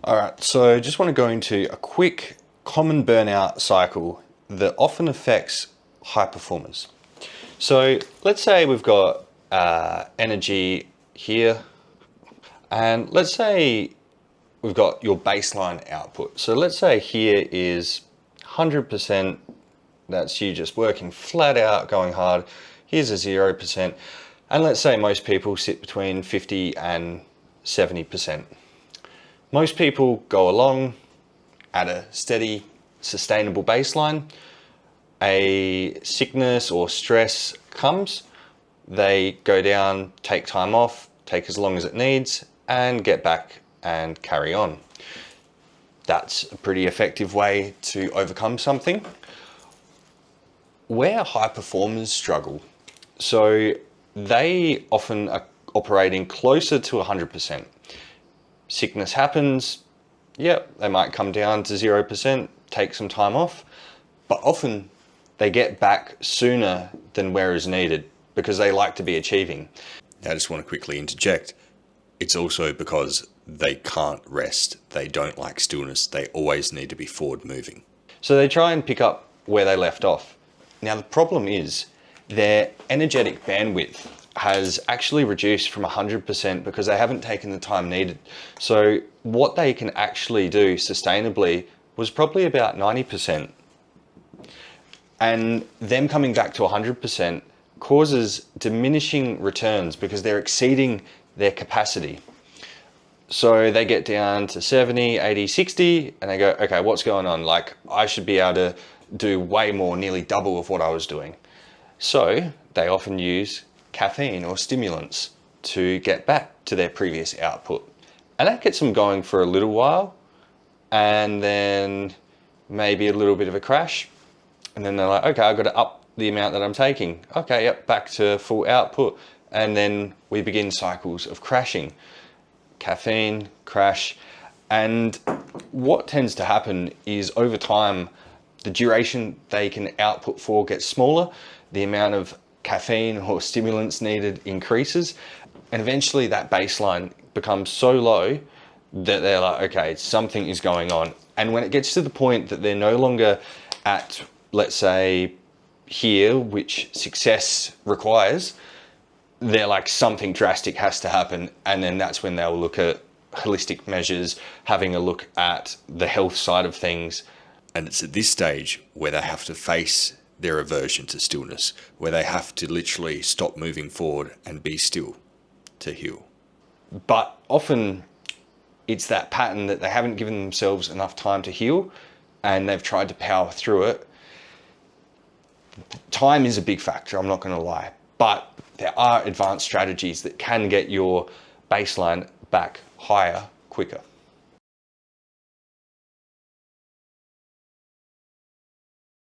All right, so just want to go into a quick common burnout cycle that often affects high performers. So let's say we've got energy here, and let's say we've got your baseline output. So let's say here is 100%, that's you just working flat out, going hard. Here's a 0%. And let's say most people sit between 50 and 70%. Most people go along at a steady, sustainable baseline. A sickness or stress comes, they go down, take time off, take as long as it needs, and get back and carry on. That's a pretty effective way to overcome something. Where high performers struggle, so they often are operating closer to 100%. Sickness happens, they might come down to 0%, take some time off, but often they get back sooner than where is needed because they like to be achieving. Now, I just want to quickly interject. It's also because they can't rest. They don't like stillness. They always need to be forward moving. So they try and pick up where they left off. Now, the problem is their energetic bandwidth has actually reduced from 100% because they haven't taken the time needed. So what they can actually do sustainably was probably about 90%. And them coming back to 100% causes diminishing returns because they're exceeding their capacity. So they get down to 70, 80, 60, and they go, okay, what's going on? Like, I should be able to do way more, nearly double of what I was doing. So they often use caffeine or stimulants to get back to their previous output. And that gets them going for a little while, and then maybe a little bit of a crash. And then they're like, okay, I've got to up the amount that I'm taking. Okay, yep, back to full output. And then we begin cycles of crashing. Caffeine, crash. And what tends to happen is over time, the duration they can output for gets smaller. The amount of caffeine or stimulants needed increases. And eventually that baseline becomes so low that they're like, okay, something is going on. And when it gets to the point that they're no longer at, let's say, here, which success requires, they're like, something drastic has to happen. And then that's when they'll look at holistic measures, having a look at the health side of things. And it's at this stage where they have to face their aversion to stillness, where they have to literally stop moving forward and be still to heal. But often it's that pattern that they haven't given themselves enough time to heal and they've tried to power through it. Time is a big factor, I'm not going to lie, but there are advanced strategies that can get your baseline back higher quicker.